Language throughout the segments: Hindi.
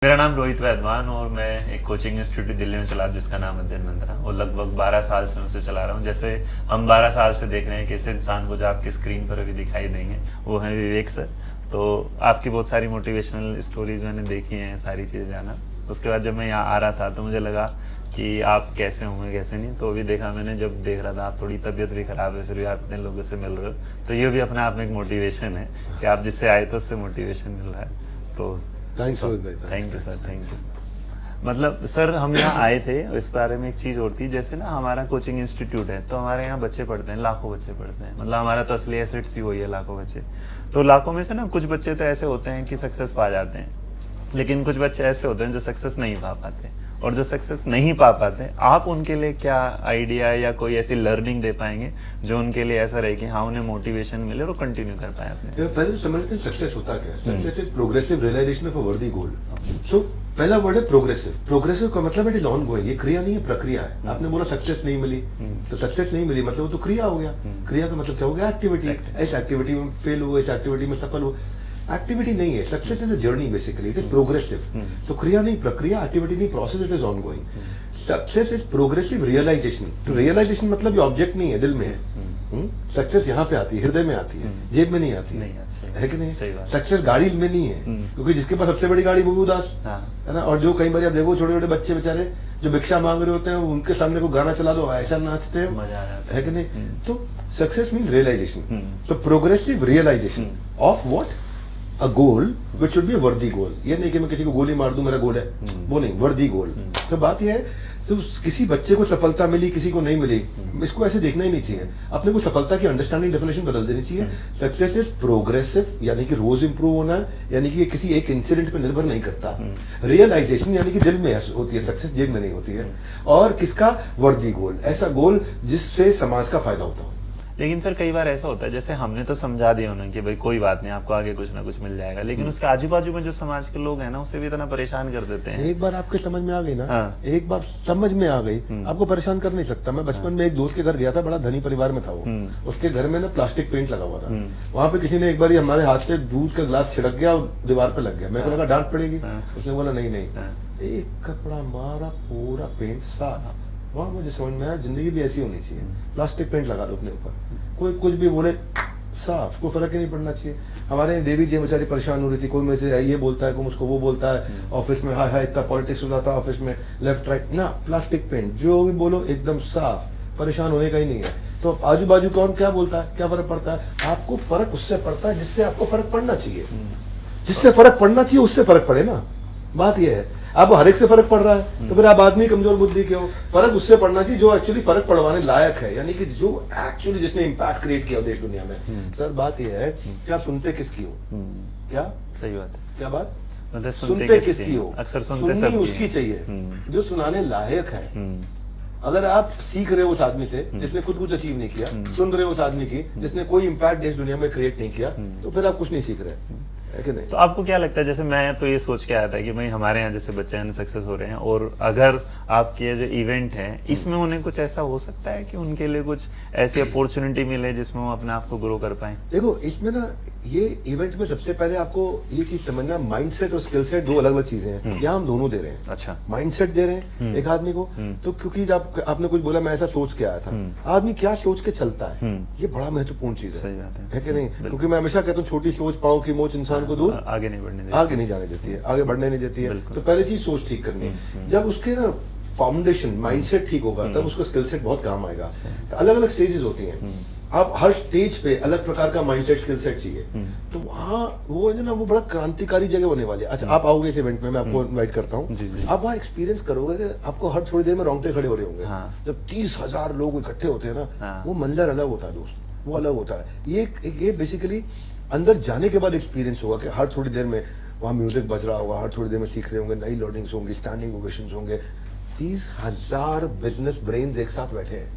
मेरा नाम रोहित वैद्वान और मैं एक कोचिंग इंस्टीट्यूट दिल्ली में चला जिसका नाम अध्ययन मंत्रा और लगभग 12 साल से उसे चला रहा हूँ। जैसे हम 12 साल से देख रहे हैं कि इस इंसान को जो आपकी स्क्रीन पर अभी दिखाई देंगे वो है विवेक सर। तो आपकी बहुत सारी मोटिवेशनल स्टोरीज मैंने देखी हैं, सारी चीज़ें जाना। उसके बाद जब मैं यहाँ आ रहा था तो मुझे लगा कि आप कैसे होंगे कैसे नहीं, तो अभी देखा मैंने, जब देख रहा था आप थोड़ी तबीयत भी खराब है फिर भी आप इतने लोगों से मिल रहे हो, तो ये भी अपने आप में एक मोटिवेशन है कि आप जिससे आए तो उससे मोटिवेशन मिल रहा है। तो thank you sir, thank you. मतलब सर हम यहाँ आए थे, इस बारे में एक चीज़ और थी, जैसे ना हमारा कोचिंग इंस्टीट्यूट है तो हमारे यहाँ बच्चे पढ़ते हैं, लाखों बच्चे पढ़ते हैं। मतलब हमारा तो असली एसेट्स ही वही है, लाखों बच्चे। तो लाखों में से ना कुछ बच्चे तो ऐसे होते हैं कि सक्सेस पा जाते हैं, लेकिन कुछ बच्चे ऐसे होते हैं जो सक्सेस नहीं पा पाते। और जो सक्सेस नहीं पा पाते, आप उनके लिए क्या आइडिया या कोई ऐसी लर्निंग दे पाएंगे जो उनके लिए ऐसा रहे कि हाँ उन्हें मोटिवेशन मिले और कंटिन्यू कर पाए अपने। पहले तो समझते हैं सक्सेस होता क्या है। Success is progressive realization of a worthy goal. सो पहला वर्ड है प्रोग्रेसिव। प्रोग्रेसिव का मतलब इट इज ऑन गोइंग, ये क्रिया नहीं है, प्रक्रिया है। आपने बोला सक्सेस नहीं मिली, तो सक्सेस नहीं मिली मतलब वो तो क्रिया हो गया। क्रिया का मतलब क्या हो गया? एक्टिविटी। इस एक्टिविटी में फेल हुआ, इस एक्टिविटी में सफल हुआ। एक्टिविटी नहीं है, success is a journey basically, it is progressive. तो क्रिया नहीं प्रक्रिया, एक्टिविटी नहीं process, it is ongoing. Success is progressive realization. तो रियलाइजेशन मतलब ये ऑब्जेक्ट नहीं है, दिल में है। सक्सेस यहाँ पे आती है, हृदय में आती है, जेब में नहीं आती है कि नहीं? सक्सेस गाड़ी में नहीं है, क्योंकि जिसके पास सबसे बड़ी गाड़ी वो भी उदास है ना। और जो कई बार आप देखो छोटे छोटे बच्चे बेचारे जो भिक्षा मांग रहे होते हैं, उनके सामने को गाना चला दो ऐसा नाचते हैं, मजा आ जाता है कि नहीं? तो सक्सेस मीन रियलाइजेशन। तो progressive realization of what? A goal which should be a worthy goal. ये नहीं कि मैं किसी को गोली मार दूं मेरा गोल है, वो नहीं, वर्दी गोल। तो बात ये है, तो किसी बच्चे को सफलता मिली किसी को नहीं मिली, इसको ऐसे देखना ही नहीं चाहिए। अपने को सफलता की अंडरस्टैंडिंग डेफिनेशन बदल देनी चाहिए। सक्सेस इज प्रोग्रेसिव, यानी कि रोज इंप्रूव होना है, यानी कि ये किसी एक इंसिडेंट पे निर्भर नहीं करता। रियलाइजेशन यानी कि दिल में होती है सक्सेस, जेब में नहीं होती है। और किसका? वर्दी गोल, ऐसा गोल जिससे समाज का फायदा होता हो। लेकिन सर कई बार ऐसा होता है, जैसे हमने तो समझा दिया उन्हें कि भाई कोई बात नहीं, आपको आगे कुछ ना कुछ मिल जाएगा, लेकिन उसके आजू बाजू में जो समाज के लोग हैं ना, उसे भी इतना परेशान कर देते हैं। एक बार आपके समझ में आ गई ना, हाँ। एक बार समझ में आ गई, आपको परेशान कर नहीं सकता। मैं बचपन में एक दोस्त के घर गया था, बड़ा धनी परिवार में था वो। उसके घर में ना प्लास्टिक पेंट लगा हुआ था। वहां पे किसी ने एक बार हमारे हाथ से दूध का गिलास छिड़क गया और दीवार पे लग गया। मेरे को लगा डांट पड़ेगी, उसने बोला नहीं नहीं, एक कपड़ा मारा, पूरा पेंट साफ। वहाँ मुझे समझ में आया जिंदगी भी ऐसी होनी चाहिए। प्लास्टिक पेंट लगा दो अपने ऊपर, कोई कुछ भी बोले साफ, कोई फर्क ही नहीं पड़ना चाहिए। हमारे देवी जी बेचारी परेशान हो रही थी, कोई मुझे ये बोलता है, कोई मुझको वो बोलता है, ऑफिस में हाय हाय इतना पॉलिटिक्स हो जाता है ऑफिस में, लेफ्ट राइट ना, प्लास्टिक पेंट जो भी बोलो एकदम साफ, परेशान होने का ही नहीं है। तो आजू बाजू कौन क्या बोलता है, क्या फर्क पड़ता है? आपको फर्क उससे पड़ता है जिससे आपको फर्क पड़ना चाहिए। जिससे फर्क पड़ना चाहिए उससे फर्क पड़े ना, बात यह है। अब हर एक से फर्क पड़ रहा है तो फिर आप आदमी कमजोर बुद्धि के हो। फर्क उससे पड़ना चाहिए जो एक्चुअली फर्क पड़वाने लायक है, यानी कि जो एक्चुअली जिसने इम्पैक्ट क्रिएट किया देश दुनिया में। सर बात यह है कि आप सुनते किसकी हो? क्या सही बात है, क्या बात? मतलब सुनते किसकी हो? अक्सर सुनते सुननी उसकी चाहिए जो सुनाने लायक है। अगर आप सीख रहे हो उस आदमी से जिसने खुद कुछ अचीव नहीं किया, सुन रहे हो उस आदमी की जिसने कोई इम्पैक्ट देश दुनिया में क्रिएट नहीं किया, तो फिर आप कुछ नहीं सीख रहे, है कि नहीं? तो आपको क्या लगता है, जैसे मैं तो ये सोच के आया था कि भाई हमारे यहाँ जैसे बच्चे हैं सक्सेस हो रहे हैं, और अगर आपके जो इवेंट है इसमें उन्हें कुछ ऐसा हो सकता है कि उनके लिए कुछ ऐसी अपॉर्चुनिटी मिले जिसमें वो अपने आप को ग्रो कर पाए? देखो इसमें ना, ये इवेंट में सबसे पहले आपको ये चीज समझना, माइंडसेट और स्किल सेट दो अलग अलग चीजें हैं। यहाँ हम दोनों दे रहे हैं। अच्छा, माइंडसेट दे रहे हैं एक आदमी को, तो क्योंकि आपने कुछ बोला मैं ऐसा सोच के आया था, आदमी क्या सोच के चलता है, ये बड़ा महत्वपूर्ण चीज है। सही बात है कि नहीं? क्योंकि मैं हमेशा कहता हूँ छोटी सोच पाँव की मोच इंसान को दूर आगे नहीं जाने देती है, आगे बढ़ने नहीं देती है। तो पहली चीज सोच ठीक करनी है। जब उसके ना फाउंडेशन माइंडसेट ठीक होगा तब उसको स्किल सेट बहुत काम आएगा। अलग अलग स्टेजेस होती हैं, आप हर स्टेज पे अलग प्रकार का माइंडसेट स्किल सेट चाहिए। तो वहाँ वो है ना, वो बड़ा क्रांतिकारी जगह होने वाली है। अच्छा, आप आओगे इस इवेंट में, मैं आपको इनवाइट करता हूँ, आप वहाँ एक्सपीरियंस करोगे कि आपको हर थोड़ी देर में रोंगटे खड़े हो रहे होंगे। जब 30,000 लोग इकट्ठे होते हैं ना, वो मंजर अलग होता है दोस्त, वो अलग होता है। ये बेसिकली अंदर जाने के बाद एक्सपीरियंस होगा कि हर थोड़ी देर में वहाँ म्यूजिक बज रहा होगा, हर थोड़ी देर में सीख रहे होंगे, नई लर्निंग्स होंगी, स्टैंडिंग ओवेशंस होंगे। 30,000 बिजनेस ब्रेन्स एक साथ बैठे हैं,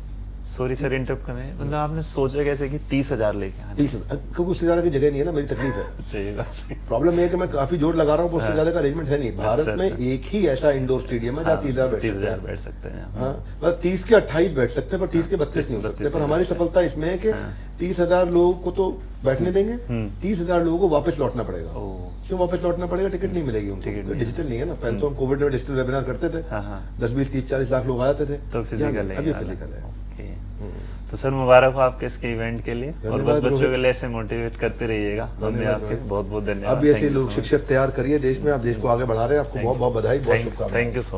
सॉरी सर इंटरप्ट करने, मतलब आपने सोचा कैसे कि 30,000 लेके आने? 30,000 क्योंकि उससे ज्यादा की जगह नहीं है ना, मेरी तकलीफ है। अच्छा, ये बात सही। प्रॉब्लम ये है कि मैं काफी जोर लगा रहा हूँ, पर उससे ज्यादा का अरेंजमेंट है नहीं। भारत में अच्छा। एक ही ऐसा इंडोर स्टेडियम है जहाँ 30,000 बैठ सकते 30,000 हैं। बैठ सकते हैं। हाँ, मतलब 30 के 28 बैठ सकते हैं, पर 30 के 32 नहीं हो सकते। पर हमारी सफलता इसमें है कि 30,000 लोगों को तो बैठने देंगे, 30,000 लोगों को वापस लौटना पड़ेगा। ओह। क्यों वापस लौटना पड़ेगा? टिकट नहीं मिलेगी उनको, डिजिटल नहीं है ना। पहले तो हम कोविड में डिजिटल वेबिनार करते थे, 10, 20, 30, 40 लाख लोग आ जाते थे, तो फिजिकल है, अभी फिजिकल है। ओके। तो सर मुबारक हो आपके इसके इवेंट के लिए, और बस बच्चों के लिए ऐसे मोटिवेट करते रहिएगा। हमें आपके बहुत बहुत धन्यवाद। अब ऐसे लोग शिक्षक तैयार करिए देश में, आप देश को आगे बढ़ा रहे हैं, आपको बहुत बहुत बधाई, बहुत शुभकामनाएं। Thank you so much.